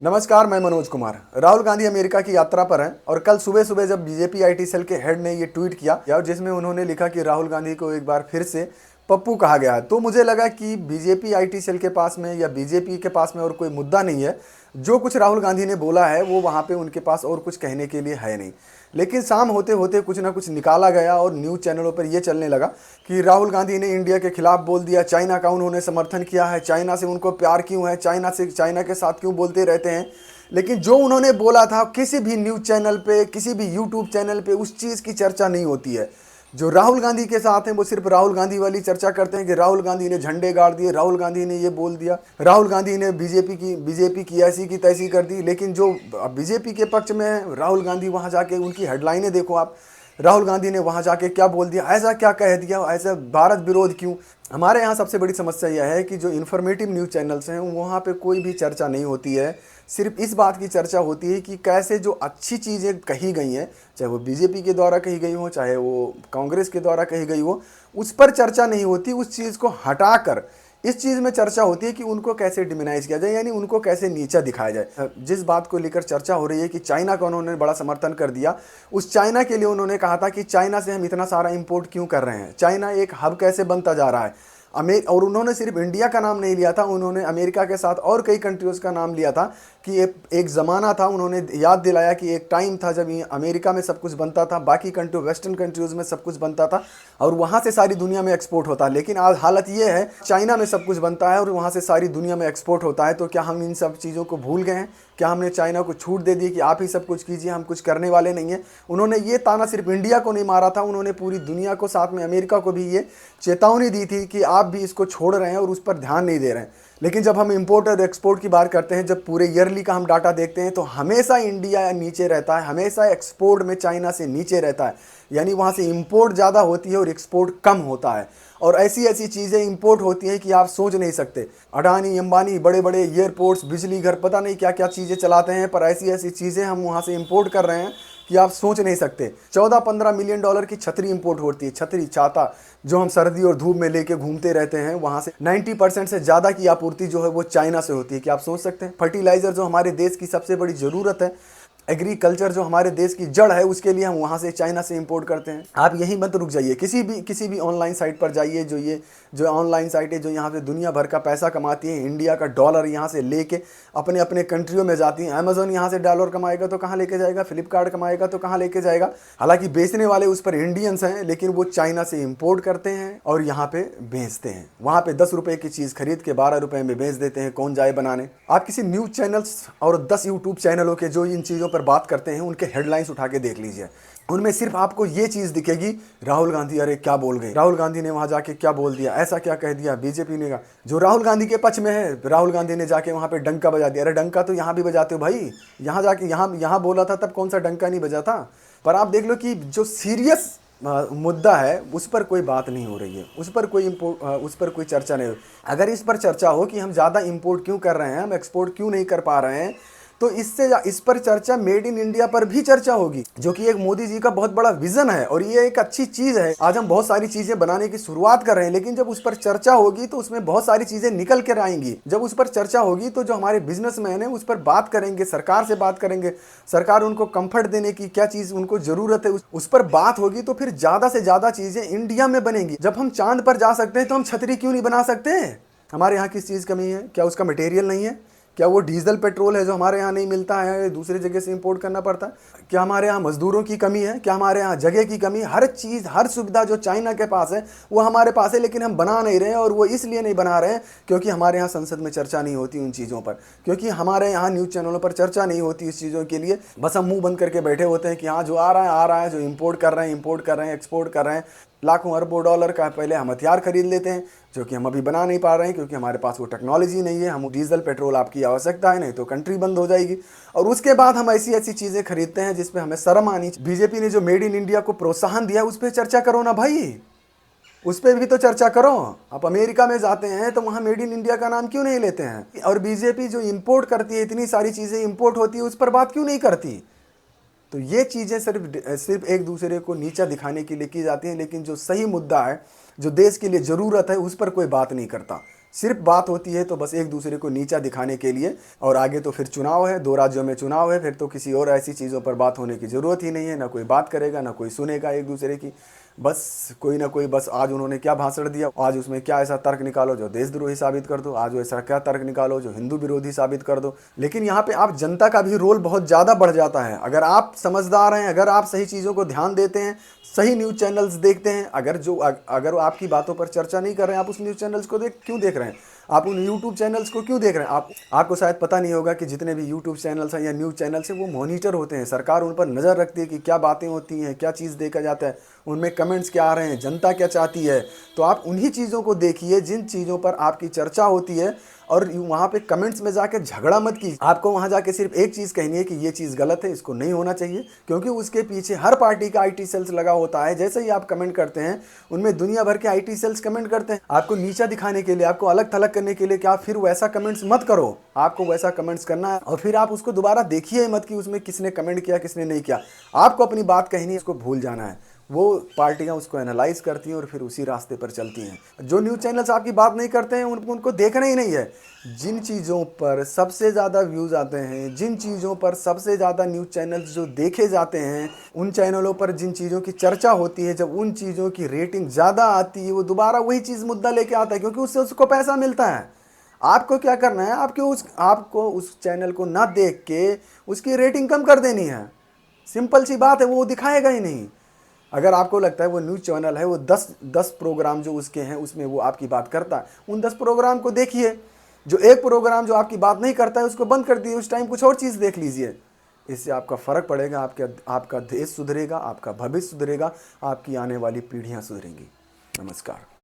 नमस्कार, मैं मनोज कुमार। राहुल गांधी अमेरिका की यात्रा पर हैं और कल सुबह सुबह जब बीजेपी आईटी सेल के हेड ने ये ट्वीट किया और जिसमें उन्होंने लिखा कि राहुल गांधी को एक बार फिर से पप्पू कहा गया है, तो मुझे लगा कि बीजेपी आईटी सेल के पास में या बीजेपी के पास में और कोई मुद्दा नहीं है। जो कुछ राहुल गांधी ने बोला है वो वहाँ पे उनके पास और कुछ कहने के लिए है नहीं। लेकिन शाम होते होते कुछ ना कुछ निकाला गया और न्यूज़ चैनलों पर यह चलने लगा कि राहुल गांधी ने इंडिया के खिलाफ बोल दिया, चाइना का उन्होंने समर्थन किया है, चाइना से उनको प्यार क्यों है, चाइना के साथ क्यों बोलते रहते हैं। लेकिन जो उन्होंने बोला था किसी भी न्यूज़ चैनल पे, किसी भी यूट्यूब चैनल पे उस चीज़ की चर्चा नहीं होती है। जो राहुल गांधी के साथ हैं वो सिर्फ राहुल गांधी वाली चर्चा करते हैं कि राहुल गांधी ने झंडे गाड़ दिए, राहुल गांधी ने ये बोल दिया, राहुल गांधी ने बीजेपी की ऐसी की तैसी कर दी। लेकिन जो बीजेपी के पक्ष में है, राहुल गांधी वहाँ जाके उनकी हेडलाइनें देखो आप। राहुल गांधी ने वहाँ जाके क्या बोल दिया, ऐसा क्या कह दिया, ऐसा भारत विरोध क्यों। हमारे यहाँ सबसे बड़ी समस्या यह है कि जो इन्फॉर्मेटिव न्यूज़ चैनल्स हैं वहाँ पे कोई भी चर्चा नहीं होती है। सिर्फ इस बात की चर्चा होती है कि कैसे जो अच्छी चीज़ें कही गई हैं, चाहे वो बीजेपी के द्वारा कही गई हो, चाहे वो कांग्रेस के द्वारा कही गई हो, उस पर चर्चा नहीं होती। उस चीज़ को हटाकर इस चीज़ में चर्चा होती है कि उनको कैसे डिमोनाइज किया जाए, यानी उनको कैसे नीचा दिखाया जाए। जिस बात को लेकर चर्चा हो रही है कि चाइना का उन्होंने बड़ा समर्थन कर दिया, उस चाइना के लिए उन्होंने कहा था कि चाइना से हम इतना सारा इंपोर्ट क्यों कर रहे हैं, चाइना एक हब कैसे बनता जा रहा है। और उन्होंने सिर्फ इंडिया का नाम नहीं लिया था, उन्होंने अमेरिका के साथ और कई कंट्रीज़ का नाम लिया था कि एक ज़माना था। उन्होंने याद दिलाया कि एक टाइम था जब अमेरिका में सब कुछ बनता था, बाकी वेस्टर्न कंट्रीज़ में सब कुछ बनता था और वहाँ से सारी दुनिया में एक्सपोर्ट होता है। लेकिन आज हालत ये है, चाइना में सब कुछ बनता है और वहाँ से सारी दुनिया में एक्सपोर्ट होता है। तो क्या हम इन सब चीज़ों को भूल गए हैं? क्या हमने चाइना को छूट दे दी कि आप ही सब कुछ कीजिए, हम कुछ करने वाले नहीं हैं? उन्होंने ये ताना सिर्फ इंडिया को नहीं मारा था, उन्होंने पूरी दुनिया को, साथ में अमेरिका को भी ये चेतावनी दी थी कि आप भी इसको छोड़ रहे हैं और उस पर ध्यान नहीं दे रहे हैं। लेकिन जब हम इंपोर्ट और एक्सपोर्ट की बात करते हैं, जब पूरे ईयरली का हम डाटा देखते हैं तो हमेशा इंडिया नीचे रहता है, हमेशा एक्सपोर्ट में चाइना से नीचे रहता है। यानी वहाँ से इंपोर्ट ज़्यादा होती है और एक्सपोर्ट कम होता है। और ऐसी ऐसी चीज़ें इंपोर्ट होती हैं कि आप सोच नहीं सकते। अडानी अंबानी बड़े बड़े एयरपोर्ट्स, बिजली घर, पता नहीं क्या क्या चीज़ें चलाते हैं, पर ऐसी ऐसी चीज़ें हम वहाँ से इंपोर्ट कर रहे हैं कि आप सोच नहीं सकते। 14-15 मिलियन डॉलर की छतरी इंपोर्ट होती है, छतरी, छाता, जो हम सर्दी और धूप में लेके घूमते रहते हैं। वहाँ से 90% से ज़्यादा की आपूर्ति जो है वो चाइना से होती है। कि आप सोच सकते हैं, फर्टिलाइज़र जो हमारे देश की सबसे बड़ी ज़रूरत है, एग्रीकल्चर जो हमारे देश की जड़ है, उसके लिए हम वहाँ से चाइना से इंपोर्ट करते हैं। आप यहीं मत रुक जाइए, किसी भी ऑनलाइन साइट पर जाइए, जो ऑनलाइन साइट है जो यहाँ पे दुनिया भर का पैसा कमाती है, इंडिया का डॉलर यहाँ से लेके अपने अपने कंट्रियों में जाती हैं। अमेजोन यहाँ से डॉलर कमाएगा तो कहाँ लेके जाएगा, फ्लिपकार्ट कमाएगा तो कहाँ लेके जाएगा। हालांकि बेचने वाले उस पर इंडियंस हैं, लेकिन वो चाइना से इंपोर्ट करते हैं और यहाँ पे बेचते हैं। वहाँ पे 10 रुपये की चीज़ खरीद के 12 रुपये में बेच देते हैं। कौन जाए बनाने। आप किसी न्यूज़ चैनल्स और 10 यूट्यूब चैनलों के जो इन चीज़ों पर बात करते हैं उनके हेडलाइंस उठा के देख लीजिए, उनमें सिर्फ आपको ये चीज़ दिखेगी, राहुल गांधी अरे क्या बोल गए, राहुल गांधी ने वहाँ जाके क्या बोल दिया, ऐसा क्या कह दिया, बीजेपी ने कहा। जो राहुल गांधी के पक्ष में है, राहुल गांधी ने जाके वहाँ पे डंका बजा दिया। अरे डंका तो यहाँ भी बजाते हो भाई, यहाँ जाके यहाँ बोला था तब कौन सा डंका नहीं बजा था। पर आप देख लो कि जो सीरियस मुद्दा है उस पर कोई बात नहीं हो रही है, उस पर कोई चर्चा नहीं हो। अगर इस पर चर्चा हो कि हम ज़्यादा इंपोर्ट क्यों कर रहे हैं, हम एक्सपोर्ट क्यों नहीं कर पा रहे हैं, तो इस पर चर्चा मेड इन इंडिया पर भी चर्चा होगी, जो कि एक मोदी जी का बहुत बड़ा विजन है और ये एक अच्छी चीज़ है। आज हम बहुत सारी चीज़ें बनाने की शुरुआत कर रहे हैं, लेकिन जब उस पर चर्चा होगी तो उसमें बहुत सारी चीज़ें निकल कर आएंगी। जब उस पर चर्चा होगी तो जो हमारे बिजनेसमैन हैं उस पर बात करेंगे, सरकार से बात करेंगे, सरकार उनको कंफर्ट देने की क्या चीज़ उनको ज़रूरत है उस पर बात होगी, तो फिर ज़्यादा से ज़्यादा चीज़ें इंडिया में बनेंगी। जब हम चांद पर जा सकते हैं तो हम छतरी क्यों नहीं बना सकते? हमारे यहाँ किस चीज़ कमी है? क्या उसका मटेरियल नहीं है? क्या वो डीजल पेट्रोल है जो हमारे यहाँ नहीं मिलता है, दूसरी जगह से इंपोर्ट करना पड़ता है? क्या हमारे यहाँ मजदूरों की कमी है? क्या हमारे यहाँ जगह की कमी? हर चीज़, हर सुविधा जो चाइना के पास है वो हमारे पास है, लेकिन हम बना नहीं रहे हैं। और वो इसलिए नहीं बना रहे हैं क्योंकि हमारे यहाँ संसद में चर्चा नहीं होती उन चीज़ों पर, क्योंकि हमारे यहाँ न्यूज़ चैनलों पर चर्चा नहीं होती इस चीज़ों के लिए। बस हम मुँह बंद करके बैठे होते हैं कि हाँ जो आ रहा है, जो इंपोर्ट कर रहे हैं, एक्सपोर्ट कर रहे हैं, लाखों अरबों डॉलर का पहले हम हथियार खरीद लेते हैं, जो कि हम अभी बना नहीं पा रहे हैं क्योंकि हमारे पास वो टेक्नोलॉजी नहीं है। हम डीजल पेट्रोल आपकी आवश्यकता है, नहीं तो कंट्री बंद हो जाएगी। और उसके बाद हम ऐसी ऐसी चीज़ें खरीदते हैं जिसपे हमें शर्म आनी। बीजेपी ने जो मेड इन इंडिया को प्रोत्साहन दिया उस पर चर्चा करो ना भाई, उस पर भी तो चर्चा करो। आप अमेरिका में जाते हैं तो वहाँ मेड इन इंडिया का नाम क्यों नहीं लेते हैं? और बीजेपी जो इंपोर्ट करती है, इतनी सारी चीज़ें इंपोर्ट होती है, उस पर बात क्यों नहीं करती? तो ये चीज़ें सिर्फ एक दूसरे को नीचा दिखाने के लिए की जाती हैं, लेकिन जो सही मुद्दा है, जो देश के लिए ज़रूरत है, उस पर कोई बात नहीं करता। सिर्फ बात होती है तो बस एक दूसरे को नीचा दिखाने के लिए। और आगे तो फिर चुनाव है, 2 राज्यों में चुनाव है, फिर तो किसी और ऐसी चीज़ों पर बात होने की ज़रूरत ही नहीं है। ना कोई बात करेगा, ना कोई सुनेगा एक दूसरे की। बस कोई ना कोई, बस आज उन्होंने क्या भाषण दिया, आज उसमें क्या ऐसा तर्क निकालो जो देशद्रोही साबित कर दो, आज ऐसा क्या तर्क निकालो जो हिंदू विरोधी साबित कर दो। लेकिन यहाँ पे आप जनता का भी रोल बहुत ज़्यादा बढ़ जाता है। अगर आप समझदार हैं, अगर आप सही चीज़ों को ध्यान देते हैं, सही न्यूज़ चैनल्स देखते हैं, अगर वो आपकी बातों पर चर्चा नहीं कर रहे हैं, आप उस न्यूज़ चैनल्स को क्यों देख रहे हैं? आप उन यूट्यूब चैनल्स को क्यों देख रहे हैं? आपको शायद पता नहीं होगा कि जितने भी यूट्यूब चैनल्स हैं या न्यूज़ चैनल्स हैं, वो मॉनिटर होते हैं। सरकार उन पर नज़र रखती है कि क्या बातें होती हैं, क्या चीज़ देखा जाता है, उनमें कमेंट्स क्या आ रहे हैं, जनता क्या चाहती है। तो आप उन्हीं चीज़ों को देखिए जिन चीज़ों पर आपकी चर्चा होती है, और वहाँ पे कमेंट्स में जाके झगड़ा मत कीजिए। आपको वहाँ जाके सिर्फ एक चीज़ कहनी है कि ये चीज़ गलत है, इसको नहीं होना चाहिए, क्योंकि उसके पीछे हर पार्टी का आईटी सेल्स लगा होता है। जैसे ही आप कमेंट करते हैं, उनमें दुनिया भर के आईटी सेल्स कमेंट करते हैं आपको नीचा दिखाने के लिए, आपको अलग थलग करने के लिए। क्या फिर वैसा कमेंट्स मत करो, आपको वैसा कमेंट्स करना है और फिर आप उसको दोबारा देखिए मत कि उसमें किसने कमेंट किया, किसने नहीं किया। आपको अपनी बात कहनी है, उसको भूल जाना है। वो पार्टियां उसको एनालाइज करती हैं और फिर उसी रास्ते पर चलती हैं। जो न्यूज़ चैनल्स आपकी बात नहीं करते हैं, उनको देखना ही नहीं है। जिन चीज़ों पर सबसे ज़्यादा व्यूज़ आते हैं, जिन चीज़ों पर सबसे ज़्यादा न्यूज़ चैनल्स जो देखे जाते हैं, उन चैनलों पर जिन चीज़ों की चर्चा होती है, जब उन चीज़ों की रेटिंग ज़्यादा आती है, वो दोबारा वही चीज़ मुद्दा लेके आता है, क्योंकि उससे उसको पैसा मिलता है। आपको क्या करना है, आपको उस चैनल को ना देख के उसकी रेटिंग कम कर देनी है। सिंपल सी बात है, वो दिखाएगा ही नहीं। अगर आपको लगता है वो न्यूज़ चैनल है, वो 10 प्रोग्राम जो उसके हैं उसमें वो आपकी बात करता है, उन 10 प्रोग्राम को देखिए। जो एक प्रोग्राम जो आपकी बात नहीं करता है उसको बंद कर दिए, उस टाइम कुछ और चीज़ देख लीजिए। इससे आपका फ़र्क पड़ेगा, आपका देश सुधरेगा, आपका भविष्य सुधरेगा, आपकी आने वाली पीढ़ियाँ सुधरेंगी। नमस्कार।